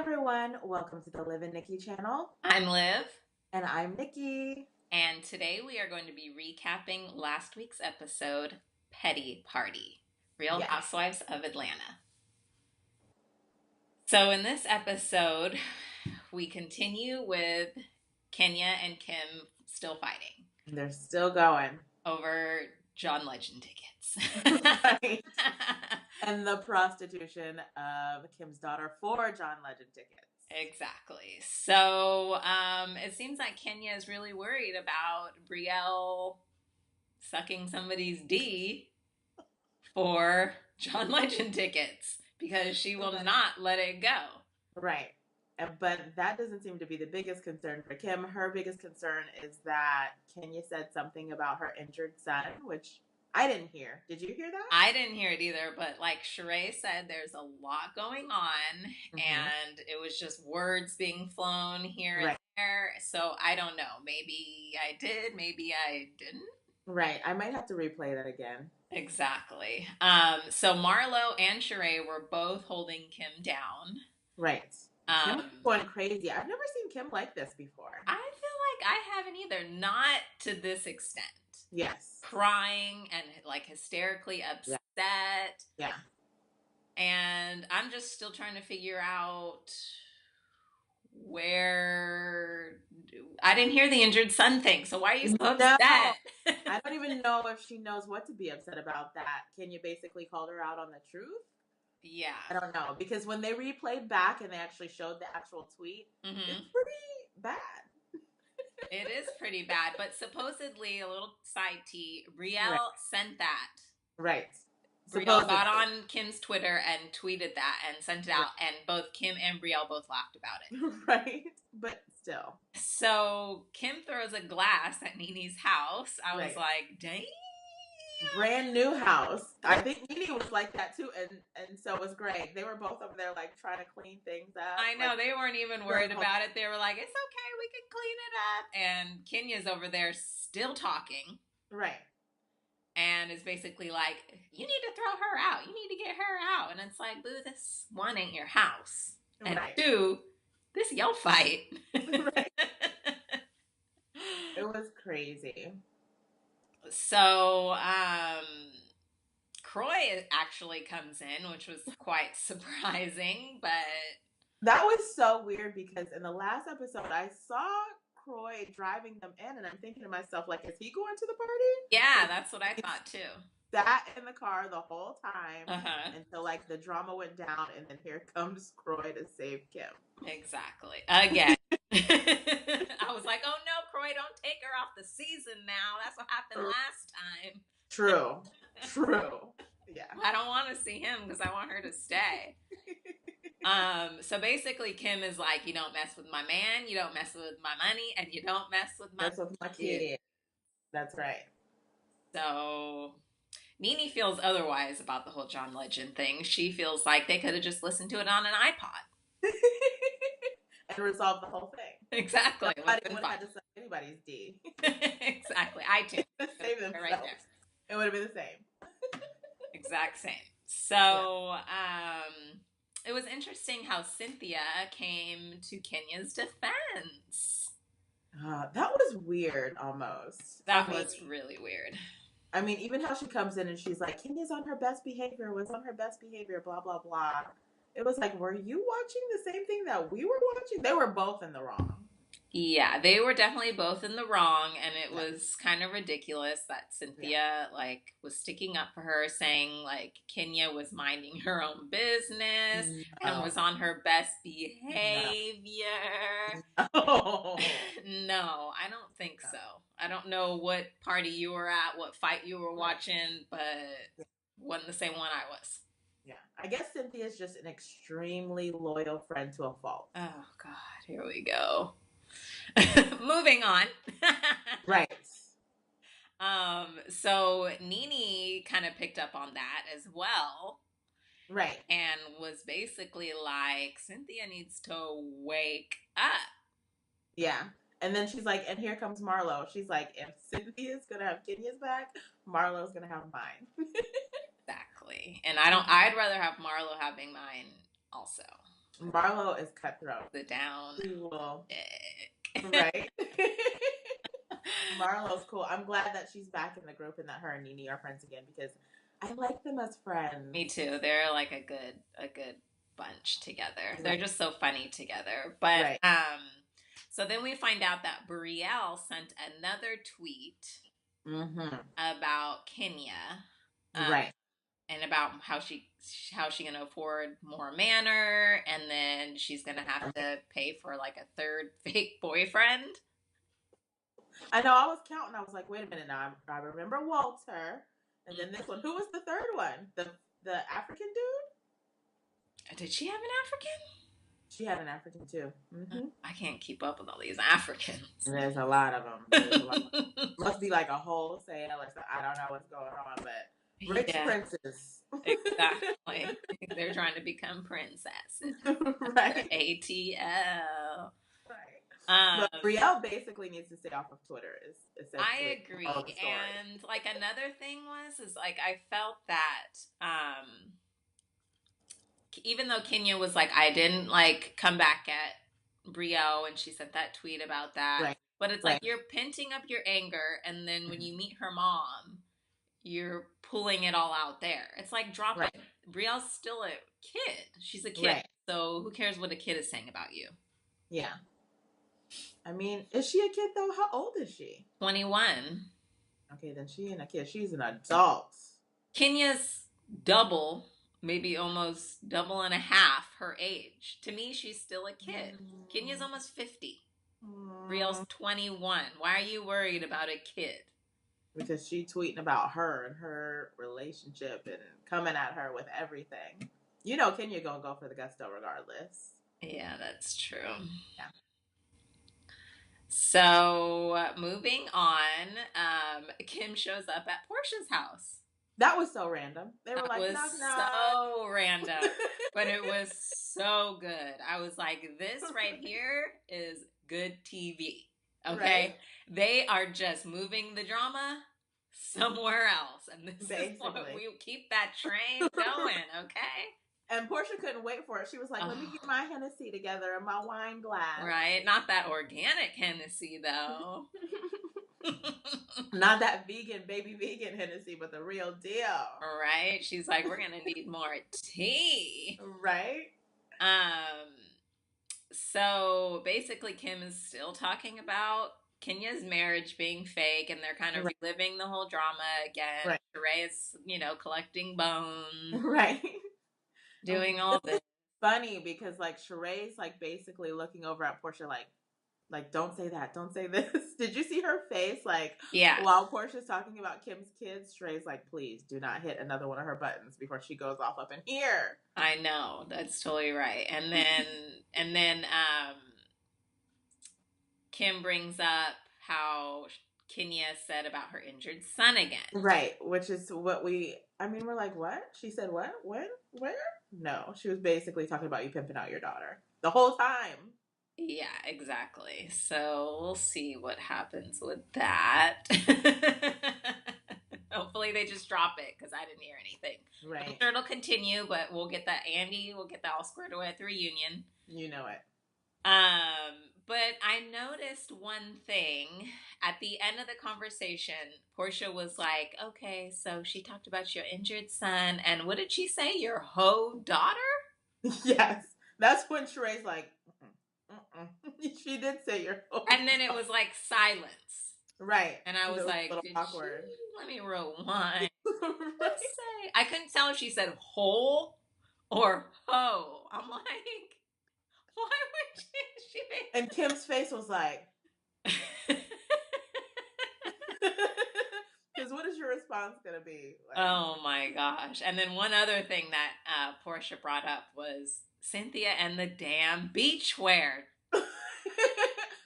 everyone, welcome to the Liv.Nickii channel, I'm Liv, and I'm Nikki. and today we are going to be recapping last week's episode, Petty Party, Real Yes. Housewives of Atlanta. So in this episode, we continue with Kenya and Kim still fighting They're still going. over John Legend tickets. Right. And the prostitution of Kim's daughter for John Legend tickets. Exactly. So it seems like Kenya is really worried about Brielle sucking somebody's D for John Legend tickets because she will not let it go. Right. But that doesn't seem to be the biggest concern for Kim. Her biggest concern is that Kenya said something about her injured son, which I didn't hear. Did you hear that? I didn't hear it either, but like Shereé said, there's a lot going on, and it was just words being flown here and there. So I don't know. Maybe I did, maybe I didn't. Right. I might have to replay that again. Exactly. So Marlo and Shereé were both holding Kim down. Right. Kim's going crazy. I've never seen Kim like this before. I feel like I haven't either. Not to this extent. Yes. Crying and like hysterically upset. Yeah. And I'm just still trying to figure out where I didn't hear the injured son thing. So why are you so upset? I don't even know if she knows what to be upset about that. Kenya basically called her out on the truth. Yeah. I don't know. Because when they replayed back and they actually showed the actual tweet, it's pretty bad. It is pretty bad, but supposedly, a little side tea, Brielle sent that. Right. Brielle got on Kim's Twitter and tweeted that and sent it out, and both Kim and Brielle both laughed about it. Right. But still. So Kim throws a glass at NeNe's house. I was like, dang. Brand new house. I think NeNe was like that too, and so was Greg. They were both over there like trying to clean things up. I know, they weren't even worried about it. They were like, it's okay, we can clean it up. And Kenya's over there still talking. Right. And is basically like, you need to throw her out. You need to get her out. And it's like, boo, this one ain't your house. And two, this your fight. Right. It was crazy. So, Croy actually comes in, which was quite surprising, but... That was so weird because in the last episode, I saw Croy driving them in, and I'm thinking to myself, like, is he going to the party? Yeah, that's what I thought, too. Sat in the car the whole time until, like, the drama went down, and then here comes Croy to save Kim. Exactly. Again. I was like, oh no, Croy, don't take her off the season now. That's what happened last time. True. Yeah. I don't want to see him because I want her to stay. So basically Kim is like, you don't mess with my man, you don't mess with my money, and you don't mess with my kid. That's right. So NeNe feels otherwise about the whole John Legend thing. She feels like they could have just listened to it on an iPod. And resolve the whole thing. Exactly. Nobody would have had to suck anybody's D. Exactly. iTunes. Save them right there. It would have been the same. Exact same. So, it was interesting how Cynthia came to Kenya's defense. That was weird almost. That was really weird. I mean, even how she comes in and she's like, Kenya's on her best behavior, blah, blah, blah. It was like, were you watching the same thing that we were watching? They were both in the wrong. Yeah, they were definitely both in the wrong, and it was kind of ridiculous that Cynthia, like, was sticking up for her, saying, like, Kenya was minding her own business and was on her best behavior. No, I don't think so. I don't know what party you were at, what fight you were watching, but wasn't the same one I was. Yeah, I guess Cynthia's just an extremely loyal friend to a fault. Oh, God, here we go. Moving on. Right. So NeNe kind of picked up on that as well. Right. And was basically like, Cynthia needs to wake up. Yeah. And then she's like, and here comes Marlo. She's like, if Cynthia's going to have Kenya's back, Marlo's going to have mine. Exactly. And I'd rather have Marlo having mine also. Marlo is cutthroat. The down. She will. Dick. Right? Marlo's cool. I'm glad that she's back in the group and that her and NeNe are friends again because I like them as friends. Me too. They're like a good bunch together. Right. They're just so funny together. But right. So then we find out that Brielle sent another tweet about Kenya. Right. And about how she gonna afford more manor, and then she's gonna have to pay for like a third fake boyfriend. I know. I was counting. I was like, wait a minute. Now I remember Walter, and then this one. Who was the third one? The African dude? Did she have an African? She had an African too. I can't keep up with all these Africans. There's a lot of them. Must be like a wholesale or something. I don't know what's going on, but rich princes. Exactly. They're trying to become princesses. Right. ATL. Right. But Brielle basically needs to stay off of Twitter. I agree. And like another thing is like I felt that even though Kenya was like, I didn't like come back at Brielle and she sent that tweet about that. Right. But it's like you're penting up your anger, and then when you meet her mom, you're pulling it all out there. It's like dropping. Right. Brielle's still a kid. She's a kid. Right. So who cares what a kid is saying about you? Yeah. I mean, is she a kid though? How old is she? 21. Okay, then she ain't a kid. She's an adult. Kenya's double, maybe almost double and a half her age. To me, she's still a kid. Kenya's almost 50. Brielle's 21. Why are you worried about a kid? Because she tweeting about her and her relationship and coming at her with everything. You know Kenya gonna go for the gusto regardless. Yeah, that's true. Yeah. So, moving on, Kim shows up at Portia's house. That was so random. They were like, knock, knock. So random, but it was so good. I was like, this right here is good TV. Okay? Right. They are just moving the drama somewhere else. And this is what we keep that train going, okay? And Portia couldn't wait for it. She was like, let me get my Hennessy together and my wine glass. Right. Not that organic Hennessy, though. Not that baby vegan Hennessy, but the real deal. Right. She's like, we're going to need more tea. Right. So basically, Kim is still talking about Kenya's marriage being fake, and they're kind of reliving the whole drama again. Right. Shereé is, collecting bones. Right. Doing all this. Funny because like Shereé's like basically looking over at Portia like don't say that, don't say this. Did you see her face? Like while Portia's talking about Kim's kids, Shereé's like, please do not hit another one of her buttons before she goes off up in here. I know, that's totally right. And then Kim brings up how Kenya said about her injured son again. Right, which is what we're like, what? She said what? When? Where? No, she was basically talking about you pimping out your daughter the whole time. Yeah, exactly. So we'll see what happens with that. Hopefully they just drop it because I didn't hear anything. Right. I'm sure it'll continue, but we'll get that all squared away at the reunion. You know it. But I noticed one thing at the end of the conversation. Portia was like, okay, so she talked about your injured son, and what did she say? Your hoe daughter? Yes. That's when Shereé's like, she did say your hoe. And then it was like silence. Right. And I was like, awkward. Let me rewind. Right. I couldn't tell if she said hole or hoe. I'm like, why would she? And Kim's face was like, because what is your response going to be? Like, oh my gosh. And then one other thing that Portia brought up was Cynthia and the damn beachwear.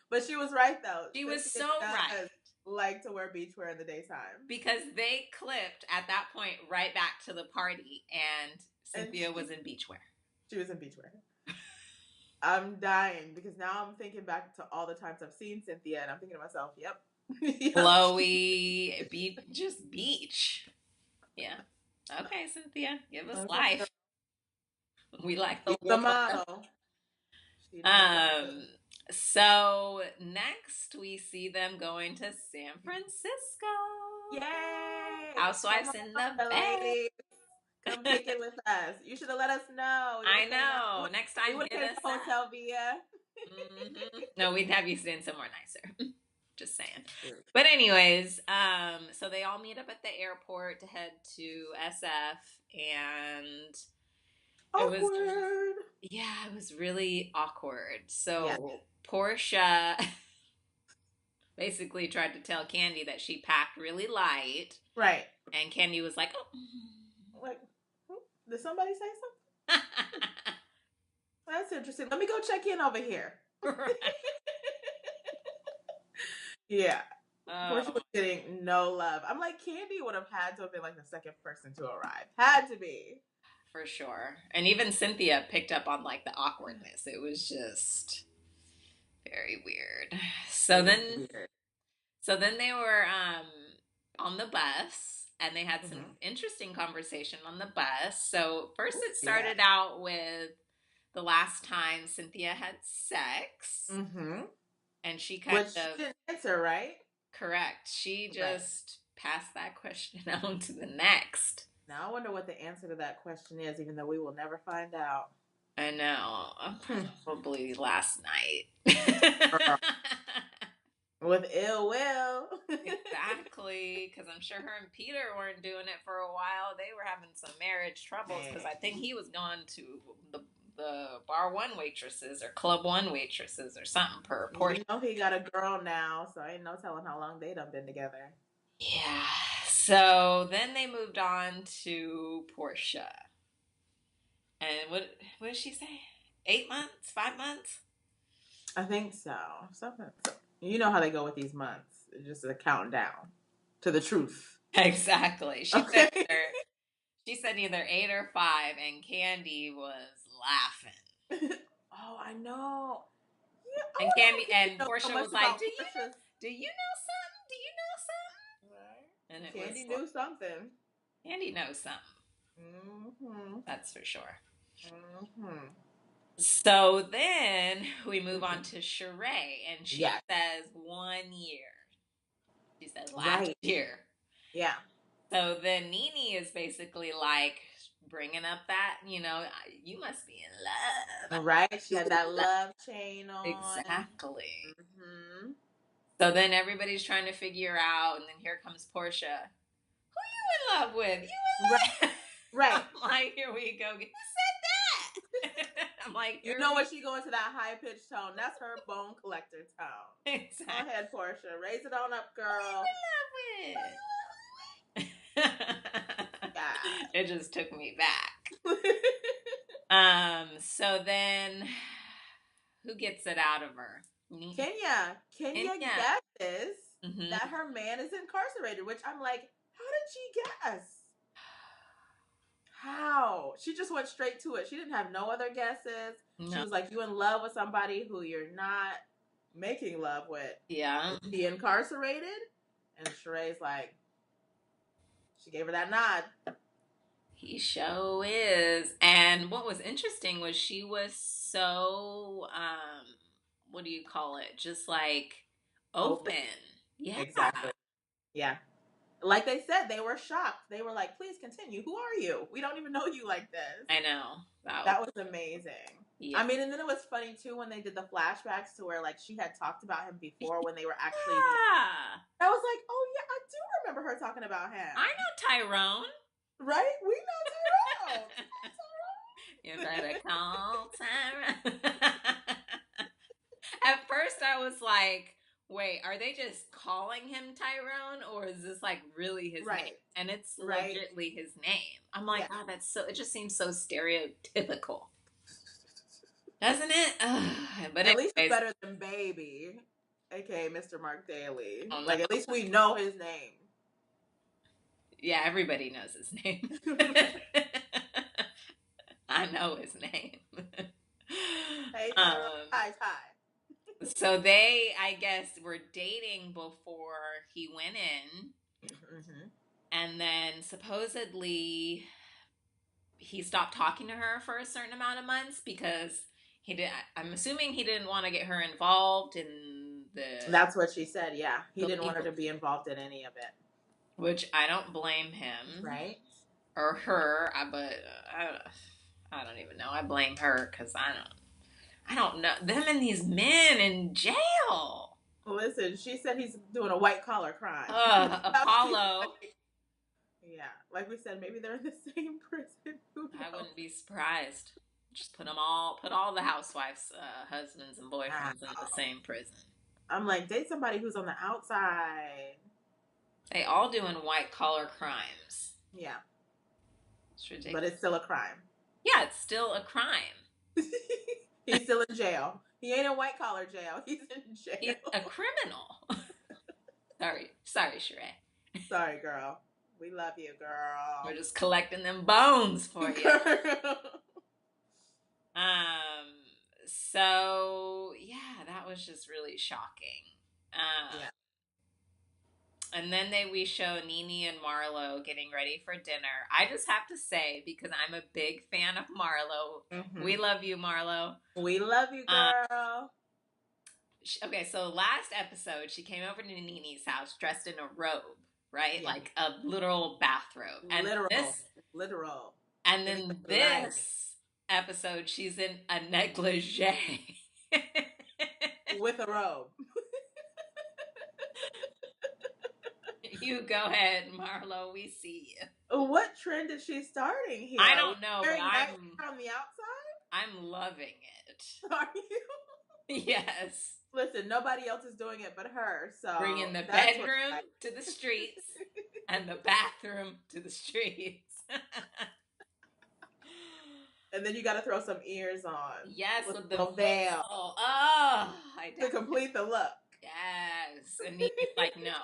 But she was right though. She was so right. Like to wear beachwear in the daytime. Because they clipped at that point right back to the party, and Cynthia was in beachwear. She was in beachwear. I'm dying because now I'm thinking back to all the times I've seen Cynthia, and I'm thinking to myself, yep. Flowy, just beach. Yeah. Okay, Cynthia, give us life. We like the model. You know so next we see them going to San Francisco. Yay! Housewives in the bed. Ladies. Come kick it with us. You should have let us know. I know. No. Next time, we would have came to Hotel Via. No, we'd have you stay in somewhere nicer. Just saying. But anyways, so they all meet up at the airport to head to SF, and it was really awkward. So Portia basically tried to tell Candy that she packed really light. Right. And Candy was like, oh. Like, did somebody say something? That's interesting. Let me go check in over here. Right. Yeah. Portia was getting no love. I'm like, Candy would have had to have been like the second person to arrive. Had to be. For sure. And even Cynthia picked up on like the awkwardness. It was just very weird. So then they were on the bus, and they had some interesting conversation on the bus. So first it started out with the last time Cynthia had sex. Mm-hmm. And she kind of... She didn't answer, right? Correct. She just passed that question on to the next. Now I wonder what the answer to that question is, even though we will never find out. I know. Probably last night. With ill will. Exactly. Because I'm sure her and Peter weren't doing it for a while. They were having some marriage troubles because I think he was going to the Bar 1 waitresses or Club 1 waitresses or something per Portia. You know he got a girl now, so ain't no telling how long they done been together. Yeah. So then they moved on to Portia. And what did she say? 8 months? 5 months? I think so. Something. You know how they go with these months. It's just a countdown to the truth. Exactly. She said either 8 or 5, and Candy was laughing. Oh, I know. Yeah, and Portia was like, do you know something? Do you know something? Right. And Candy knew something. Candy knows something. Mm-hmm. That's for sure. Mm-hmm. So then we move on to Shereé, and she says 1 year. She says last year. Yeah. So then NeNe is basically like bringing up that, you must be in love. Right. She had that love chain on. Exactly. Mm-hmm. So then everybody's trying to figure out, and then here comes Portia. Who you in love with? You in love? Right. I'm like, here we go. Who said that? I'm like, you know when she go into that high pitched tone, that's her bone collector tone. Exactly. Go ahead, Portia. Raise it on up, girl. Who you in love with? It just took me back. So then who gets it out of her? Kenya guesses that her man is incarcerated, which I'm like, how did she guess? How? She just went straight to it. She didn't have no other guesses. No. She was like, you in love with somebody who you're not making love with. Yeah. Is he incarcerated? And Sheree's like, she gave her that nod. He sure is. And what was interesting was she was so, what do you call it? Just like open. Yeah. Exactly. Yeah. Like they said, they were shocked. They were like, please continue. Who are you? We don't even know you like this. I know. That was amazing. Yeah. I mean, and then it was funny, too, when they did the flashbacks to where, like, she had talked about him before when they were actually... Yeah. I was like, oh, yeah, I do remember her talking about him. I know Tyrone. Right? We know Tyrone. You better call Tyrone. At first, I was like, wait, are they just calling him Tyrone, or is this like really his name? And it's legitimately his name. I'm like, oh, that's so. It just seems so stereotypical, doesn't it? But at least it's better than Baby, aka Mr. Mark Daly. Oh, like at least we know his name. Yeah, everybody knows his name. I know his name. Hey, hi. So they, I guess, were dating before he went in. Mm-hmm. And then supposedly he stopped talking to her for a certain amount of months because he did. I'm assuming he didn't want to get her involved in the. That's what she said. Yeah, he didn't want her to be involved in any of it. Which I don't blame him, right? Or her, but I don't even know. I blame her because I don't know them and these men in jail. Listen, she said he's doing a white collar crime. Apollo. Yeah, like we said, maybe they're in the same prison. I wouldn't be surprised. Just put all the housewives' husbands and boyfriends in the same prison. I'm like, date somebody who's on the outside. They all doing white collar crimes. Yeah. It's ridiculous. But it's still a crime. Yeah, it's still a crime. He's still in jail. He ain't in white collar jail. He's in jail. He's a criminal. Sorry, Shereé. Sorry, girl. We love you, girl. We're just collecting them bones for you. So yeah, that was just really shocking. Yeah. And then we show NeNe and Marlo getting ready for dinner. I just have to say, because I'm a big fan of Marlo, we love you, Marlo. We love you, girl. Okay, so last episode, she came over to NeNe's house dressed in a robe, right? Yeah. Like a literal bathrobe. And literal. And then this episode, she's in a negligee. With a robe. You go ahead, Marlo. We see you. What trend is she starting here? I don't know, but I'm on the outside. I'm loving it. Are you? Yes. Listen, nobody else is doing it but her. So bringing the bedroom to the streets and the bathroom to the streets. And then you got to throw some ears on. Yes, with the veil. To complete the look. Yes. And he's like, no.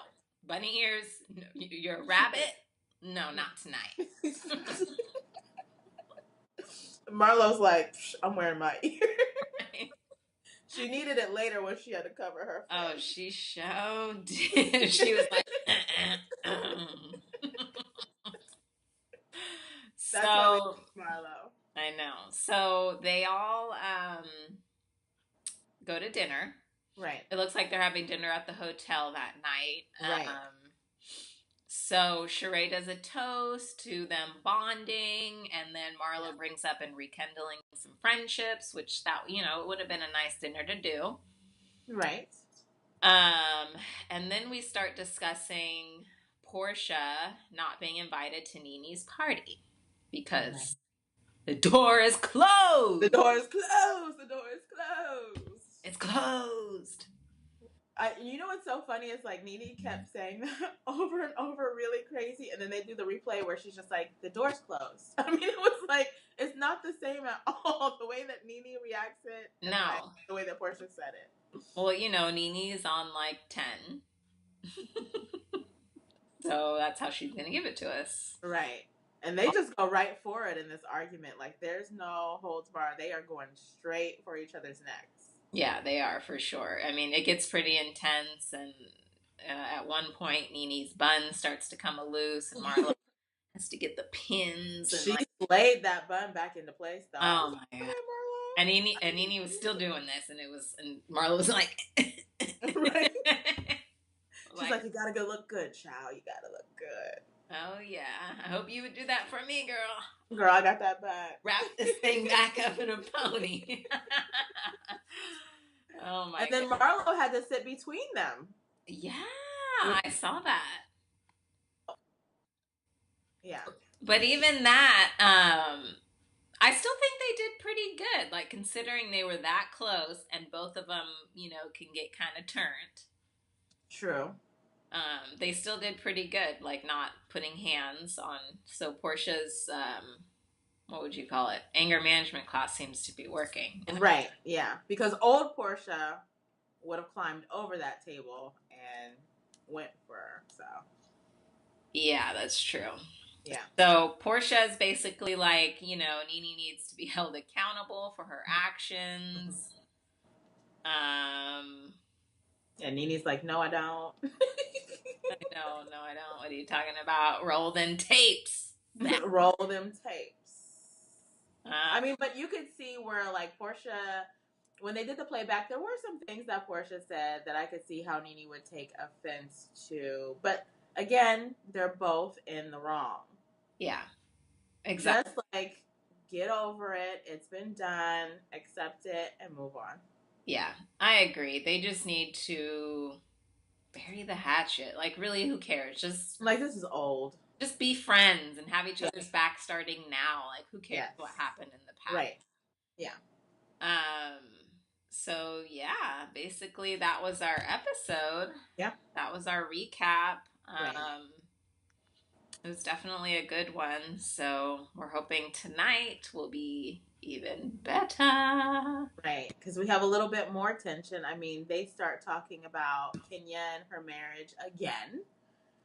Bunny ears? No. You're a rabbit? No, not tonight. Marlo's like, I'm wearing my ear. Right. She needed it later when she had to cover her face. Oh, she did. She was like, That's why we Marlo. I know. So they all go to dinner. Right. It looks like they're having dinner at the hotel that night. Right. So Shereé does a toast to them bonding, and then Marlo brings up and rekindling some friendships, which that, it would have been a nice dinner to do. Right. And then we start discussing Portia not being invited to NeNe's party because the door is closed. The door is closed. The door is closed. It's closed. You know what's so funny is like NeNe kept saying that over and over, really crazy, and then they do the replay where she's just like, the door's closed. I mean, it was like, it's not the same at all. The way that NeNe reacts it. No. Like the way that Portia said it. Well, NeNe's on like 10. So that's how she's going to give it to us. Right. And they just go right for it in this argument. Like, there's no holds barred. They are going straight for each other's necks. Yeah, they are, for sure. I mean, it gets pretty intense, and at one point, NeNe's bun starts to come loose, and Marlo has to get the pins. And she laid that bun back into place, though. Oh, my God. And NeNe was still doing this, and Marlo was like... Right. She's like, you gotta go look good, child. You gotta look good. Oh, yeah. I hope you would do that for me, girl. Girl, I got that back. Wrap this thing back up in a pony. Oh, my God. And then Marlo had to sit between them. Yeah, I saw that. Yeah. But even that, I still think they did pretty good. Like, considering they were that close and both of them, can get kind of turned. True. They still did pretty good, like not putting hands on. So Portia's, what would you call it? Anger management class seems to be working. Right, yeah. Because old Portia would have climbed over that table and went for her, so. Yeah, that's true. Yeah. So Portia is basically like, NeNe needs to be held accountable for her actions. And NeNe's like, no, I don't. No, I don't. What are you talking about? Roll them tapes. Roll them tapes. I mean, but you could see where like Portia, when they did the playback, there were some things that Portia said that I could see how NeNe would take offense to. But again, they're both in the wrong. Yeah, exactly. Just like get over it. It's been done. Accept it and move on. Yeah, I agree. They just need to bury the hatchet. Like, really, who cares? Just like, this is old. Just be friends and have each other's back starting now. Like, who cares what happened in the past? Right. Yeah. So yeah, basically that was our episode. Yeah. That was our recap. It was definitely a good one. So we're hoping tonight will be even better. Right. Because we have a little bit more tension. I mean, they start talking about Kenya and her marriage again.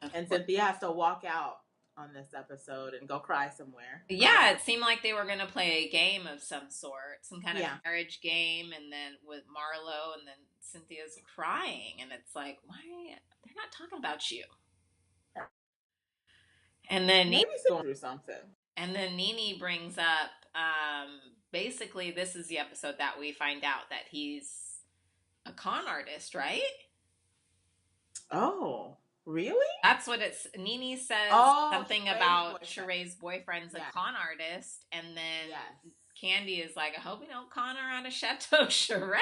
And Cynthia has to walk out on this episode and go cry somewhere. Yeah, it seemed like they were going to play a game of some sort, some kind of marriage game, and then with Marlo, and then Cynthia's crying, and it's like, why? They're not talking about you. And then maybe he's going through something. And then NeNe brings up, basically, this is the episode that we find out that he's a con artist, right? Oh. Really? That's what it's. NeNe says something about Shereé's boyfriend's a con artist, and then Candy is like, "I hope we don't con her out of Chateau Shereé."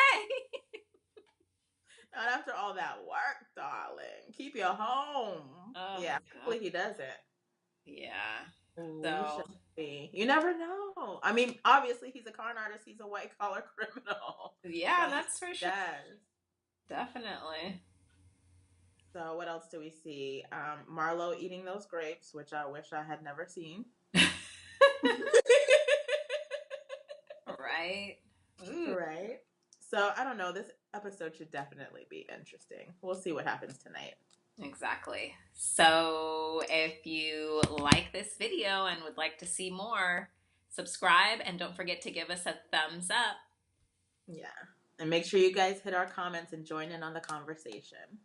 Not after all that work, darling. Keep your home. Oh, yeah, hopefully he doesn't. Yeah. So you never know. I mean, obviously he's a con artist. He's a white collar criminal. Yeah, that's for sure. Definitely. So what else do we see? Marlo eating those grapes, which I wish I had never seen. Right. Right. So I don't know. This episode should definitely be interesting. We'll see what happens tonight. Exactly. So if you like this video and would like to see more, subscribe and don't forget to give us a thumbs up. Yeah. And make sure you guys hit our comments and join in on the conversation.